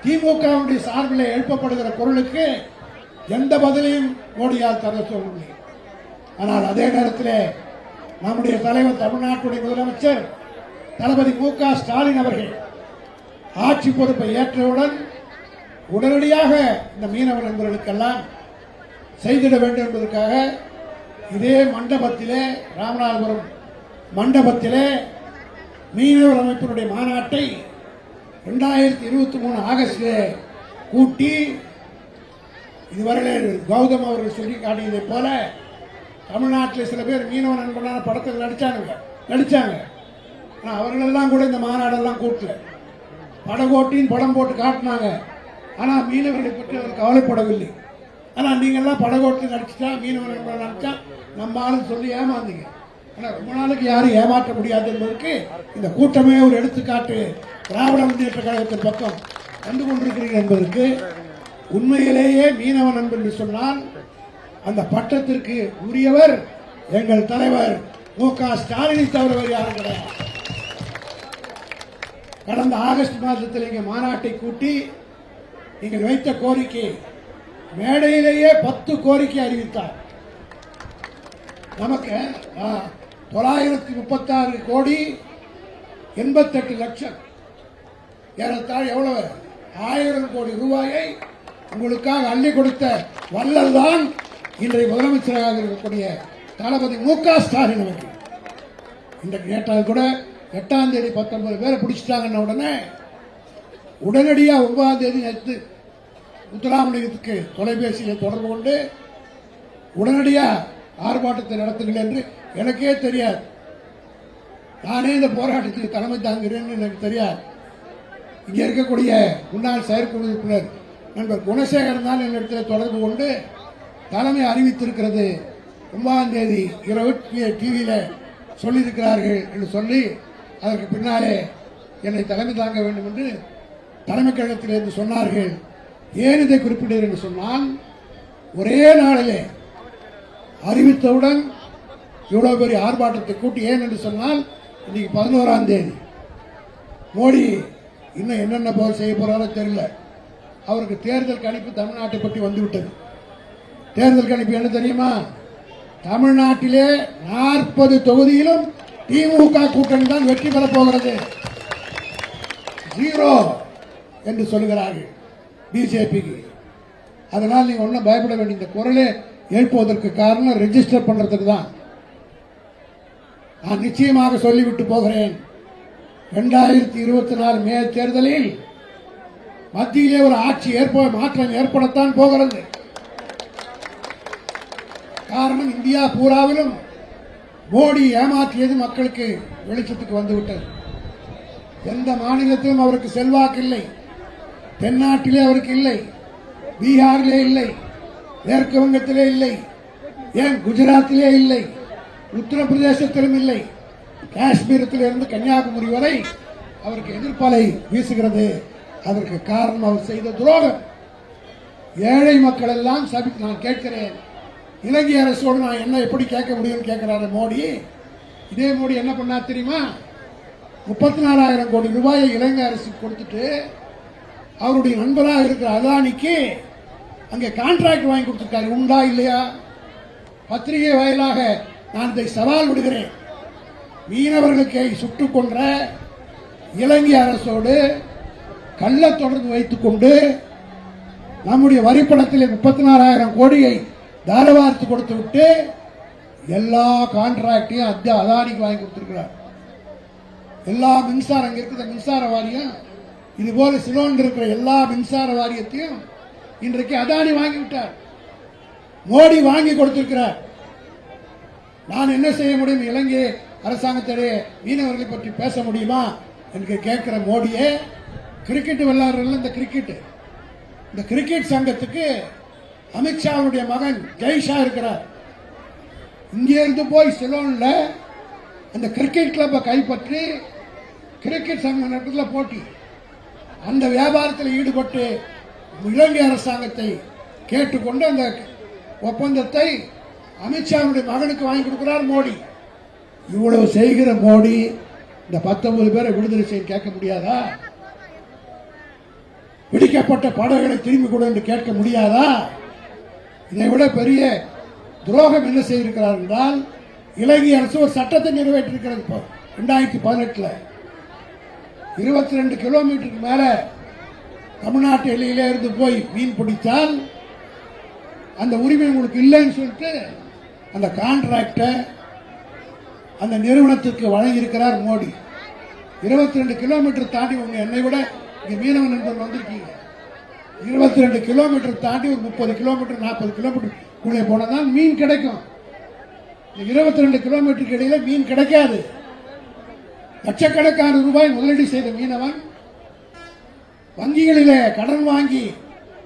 திமுகவுடைய சார்பில் எழுப்பப்படுகிற குரலுக்கு எந்த பதிலையும் மோடியால் தர சொல்லவில்லை. ஆனால் அதே நேரத்தில் நம்முடைய தலைவர் தமிழ்நாட்டுடைய முதலமைச்சர் தளபதி மு.க. ஸ்டாலின் அவர்கள் ஆட்சி பொறுப்பை ஏற்றவுடன் உடனடியாக இந்த மீனவ நண்பர்களுக்கெல்லாம் செய்திட வேண்டும் என்பதற்காக இதே மண்டபத்திலே, ராமநாதபுரம் மண்டபத்திலே மீனவர் அமைப்பினுடைய மாநாட்டை 2023 ஆகஸ்டிலே கூட்டி, இதுவரை கௌதம் அவர்கள் சொல்லி காட்டியதை போல தமிழ்நாட்டில் சில பேர் மீனவ நண்பனான படத்தில் நடிச்சாங்க. ஆனால் அவர்களெல்லாம் கூட இந்த மாநாடெல்லாம் கூட்டல. படகோட்டின்னு படம் போட்டு காட்டினாங்க. ஆனால் மீனவர்களை பற்றி அவர் கவலைப்படவில்லை. ஆனால் நீங்கள்லாம் படகோட்டி நடிச்சுட்டா, மீனவ நண்பன் நடிச்சா நம்ம ஆளுன்னு சொல்லி ஏமாந்தீங்க. ஆனால் ரொம்ப நாளைக்கு யாரும் ஏமாற்ற முடியாது என்பதற்கு இந்த கூட்டமே ஒரு எடுத்துக்காட்டு. திராவிட முன்னேற்ற கழகத்தின் பக்கம் வந்து கொண்டிருக்கிறீர்கள் என்பதற்கு உண்மையிலேயே மீனவ நண்பன் என்று சொன்னால் அந்த பட்டத்திற்கு உரியவர் எங்கள் தலைவர் மு.க. ஸ்டாலினை தவிர வேறு யாரும் கிடையாது. கடந்த ஆகஸ்ட் மாதத்தில் இங்கே மாநாட்டை கூட்டி நீங்கள் வைத்த கோரிக்கை, மேடையிலேயே 10 கோரிக்கை அறிவித்தார். நமக்கு 936 கோடி 88 லட்சம், ஏறத்தாழ எவ்வளவு 1000 கோடி ரூபாயை உங்களுக்காக அள்ளி கொடுத்த வள்ளல் தான் இன்றைய முதலமைச்சராக இருக்கக்கூடிய தளபதி மு.க. ஸ்டாலின் அவர்கள். இன்றைக்கு கேட்டால் கூட 8ஆம் தேதி 19 பேரை பிடிச்சிட்டாங்கன்ன உடனே உடனடியாக 9ஆம் தேதி நேற்று முத்துராமலிங்கத்துக்கு தொலைபேசியில் தொடர்பு கொண்டு உடனடியாக ஆர்ப்பாட்டத்தை நடத்துங்கள் என்று எனக்கே தெரியாது. நானே இந்த போராட்டத்துக்கு தலைமை தாங்குகிறேன்னு எனக்கு தெரியாது. இங்கே இருக்கக்கூடிய முன்னாள் செயற்குழு உறுப்பினர் நண்பர் குணசேகரன் தான் என்னிடத்தில் தொடர்பு கொண்டு தலைமை அறிவித்திருக்கிறது, 9ஆம் தேதி இரவு டிவியில் சொல்லியிருக்கிறார்கள் என்று சொல்லி அதற்கு பின்னாலே என்னை தலைமை தாங்க வேண்டும் என்று தலைமை கழகத்தில் இருந்து சொன்னார்கள். ஏன் இதை குறிப்பிட்டேன் என்று சொன்னால், ஒரே நாளிலே அறிவித்தவுடன் இவ்வளவு பெரிய ஆர்ப்பாட்டத்தை கூட்டி, ஏன் என்று சொன்னால் இன்னைக்கு 11ஆம் தேதி மோடி இன்னும் என்னென்ன போல் செய்ய போறாரோ தெரியல. அவருக்கு தேர்தல் கணிப்பு தமிழ்நாட்டை பற்றி வந்துவிட்டது. தேர்தல் கணிப்பு என்ன தெரியுமா? தமிழ்நாட்டிலே 40 தொகுதியிலும் திமுக கூட்டணி தான் வெற்றி பெறப் போகிறது, 0 என்று சொல்லுகிறார்கள் பிஜேபிக்கு. அதனால் நீங்க ஒன்றும் பயப்பட வேண்டிய, இந்த குரலை எழுப்புவதற்கு காரணம் ரெஜிஸ்டர் பண்றதுக்கு தான். நான் நிச்சயமாக சொல்லிவிட்டு போகிறேன், 2024 மே தேர்தலில் மத்தியிலே ஒரு ஆட்சி மாற்றம் ஏற்படத்தான் போகிறது. காரணம், இந்தியா பூராவிலும் மோடி ஏமாற்றியது மக்களுக்கு வெளிச்சத்துக்கு வந்துவிட்டது. எந்த மாநிலத்திலும் அவருக்கு செல்வாக்கு இல்லை. தென்னாட்டிலே அவருக்கு இல்லை, பீகாரிலே இல்லை, மேற்கு வங்கத்திலே இல்லை, ஏன் குஜராத்திலே இல்லை, உத்தரப்பிரதேசத்திலும் இல்லை, காஷ்மீரத்திலிருந்து கன்னியாகுமரி வரை அவருக்கு எதிர்ப்பலை வீசுகிறது. அதற்கு காரணம் அவர் செய்த துரோகம். ஏழை மக்கள் எல்லாம் நான் கேட்கிறேன், இலங்கை அரசோடு நான் என்ன எப்படி கேட்க முடியும்னு கேட்கிறாரு மோடி. இதே மோடி என்ன பண்ணா தெரியுமா? 34,000 கோடி ரூபாயை இலங்கை அரசு கொடுத்துட்டு அவருடைய நண்பராக இருக்கிற அதானிக்கு அங்கே கான்ட்ராக்ட் வாங்கி கொடுத்திருக்காரு. உண்டா இல்லையா? பத்திரிகை வாயிலாக நான் இதை சவால் விடுகிறேன். மீனவர்களுக்கு சுட்டுக் கொன்ற இலங்கை அரசோடு கள்ள தொடர்பு வைத்துக் கொண்டு நம்முடைய வரிப்பணத்தில் 34,000 கோடியை தாரவார்த்து கொடுத்து விட்டு எல்லா கான்ட்ராக்டையும் அதானிக்கு வாங்கி கொடுத்திருக்கிறார். எல்லா மின்சாரம் இங்க இருக்கிற மின்சார வாரியம், இது போல சிலோன் இருக்கிற எல்லா மின்சார வாரியத்தையும் இன்றைக்கு அதானி வாங்கிவிட்டார், மோடி வாங்கி கொடுத்திருக்கிறார். நான் என்ன செய்ய முடியும்? இலங்கை அரசாங்கத்திடையே மீனவர்களை பற்றி பேச முடியுமா என்று கேட்கிற மோடியே, கிரிக்கெட் விளையாடுறதுல இந்த கிரிக்கெட் சங்கத்துக்கு அமித்ஷாவுடைய மகன் ஜெய்ஷா இருக்கிறார். இங்கே இருந்து போய் சிலோன்ல அந்த கிரிக்கெட் கிளப்பை கைப்பற்றி கிரிக்கெட் சங்க நேரத்தில் போட்டி, அந்த வியாபாரத்தில் ஈடுபட்டு இலங்கை அரசாங்கத்தை கேட்டுக்கொண்டு அந்த ஒப்பந்தத்தை அமித்ஷாவுடைய மகனுக்கு வாங்கி கொடுக்கிறார் மோடி. இவ்வளவு செய்கிற மோடி இந்த 19 பேரை விடுதலை செய்ய கேட்க முடியாதா? பிடிக்கப்பட்ட படகுகளை திரும்பி கொடு என்று கேட்க முடியாதா? இதை விட பெரிய துரோகம் என்ன செய்திருக்கிறார் என்றால், இலங்கை அரசு ஒரு சட்டத்தை நிறைவேற்றிருக்கிறது. 2018 22 கிலோமீட்டருக்கு மேல தமிழ்நாட்டு எல்லையிலே இருந்து போய் மீன் பிடித்தால் அந்த உரிமை உங்களுக்கு இல்லைன்னு சொல்லிட்டு அந்த கான்ட்ராக்டை அந்த நிறுவனத்திற்கு வழங்கியிருக்கிறார் மோடி. 22 கிலோமீட்டர் தாண்டி உங்க என்னை விட இங்க மீனவ நண்பர்கள் வந்திருக்கீங்க. 22 கிலோமீட்டர் தாண்டி ஒரு 30 கிலோமீட்டர் 40 கிலோமீட்டர் உள்ளே போனதான் மீன் கிடைக்கும். 22 கிலோமீட்டருக்கு இடையில மீன் கிடைக்காது. லட்சக்கணக்கான ரூபாய் முதலீடு செய்த மீனவன், வங்கிகளிலே கடன் வாங்கி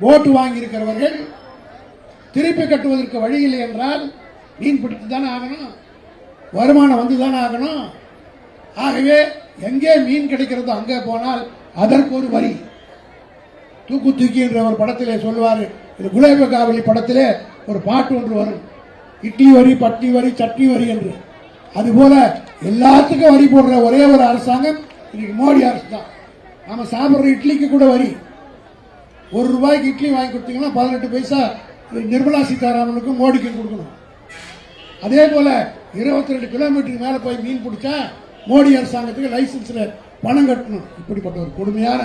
போட்டு வாங்கி இருக்கிறவர்கள் திருப்பி கட்டுவதற்கு வழி இல்லை என்றால் மீன் பிடித்து தானே ஆகணும், வருமானம் வந்து தானே ஆகணும். ஆகவே எங்கே மீன் கிடைக்கிறதோ அங்கே போனால் அதற்கு ஒரு வரி. தூக்கி என்ற ஒரு படத்திலே சொல்லுவார், இது குலேப காவலி படத்திலே ஒரு பாட்டு ஒன்று வரும், இட்லி வரி, பட்டி வரி, சட்னி வரி என்று. அதுபோல எல்லாத்துக்கும் வரி போடுற ஒரே ஒரு அரசாங்கம் இன்னைக்கு மோடி அரசு தான். நாம சாப்பிடுற இட்லிக்கு கூட வரி. ₹1 இட்லி வாங்கி கொடுத்தீங்கன்னா 18 பைசா நிர்மலா சீதாராமனுக்கும் மோடிக்கும் கொடுக்கணும். அதே போல 22 கிலோமீட்டருக்கு மேல போய் மீன் பிடிச்சா மோடி அரசாங்கத்துக்கு லைசன்ஸ்ல பணம் கட்டணும். இப்படிப்பட்ட ஒரு கொடுமையான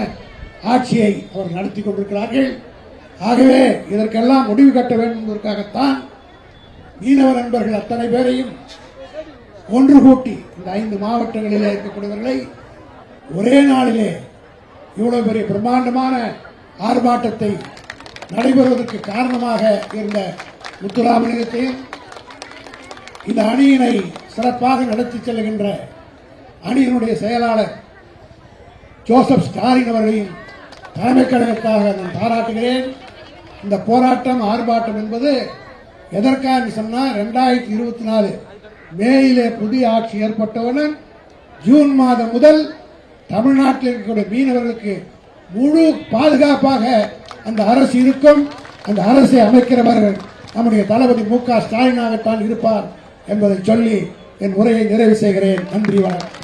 ஆட்சியை அவர் நடத்தி கொண்டிருக்கிறார்கள். ஆகவே இதற்கெல்லாம் முடிவு கட்ட வேண்டும் என்பதற்காகத்தான் மீனவ நண்பர்கள் அத்தனை பேரையும் ஒன்று கூட்டி இந்த 5 மாவட்டங்களிலே இருக்கக்கூடியவர்களை ஒரே நாளிலே இவ்வளவு பெரிய பிரம்மாண்டமான ஆர்ப்பாட்டத்தை நடைபெறுவதற்கு காரணமாக இருந்த முத்துராமலிங்கத்தையும், இந்த அணியினை சிறப்பாக நடத்தி செல்கின்ற அணியினுடைய செயலாளர் ஜோசப் ஸ்டாலின் அவர்களையும் தலைமை கழகத்தாக நான் பாராட்டுகிறேன். இந்த போராட்டம் ஆர்ப்பாட்டம் என்பது எதற்காக சொன்னால், 2024 மேயிலே புதிய ஆட்சி ஏற்பட்டவுடன் ஜூன் மாதம் முதல் தமிழ்நாட்டில் இருக்கக்கூடிய மீனவர்களுக்கு முழு பாதுகாப்பாக அந்த அரசு இருக்கும். அந்த அரசை அமைக்கிறவர்கள் நம்முடைய தளபதி மு க ஸ்டாலினாகத்தான் இருப்பார் என்பதை சொல்லி என் உரையை நிறைவு செய்கிறேன். நன்றி, வணக்கம்.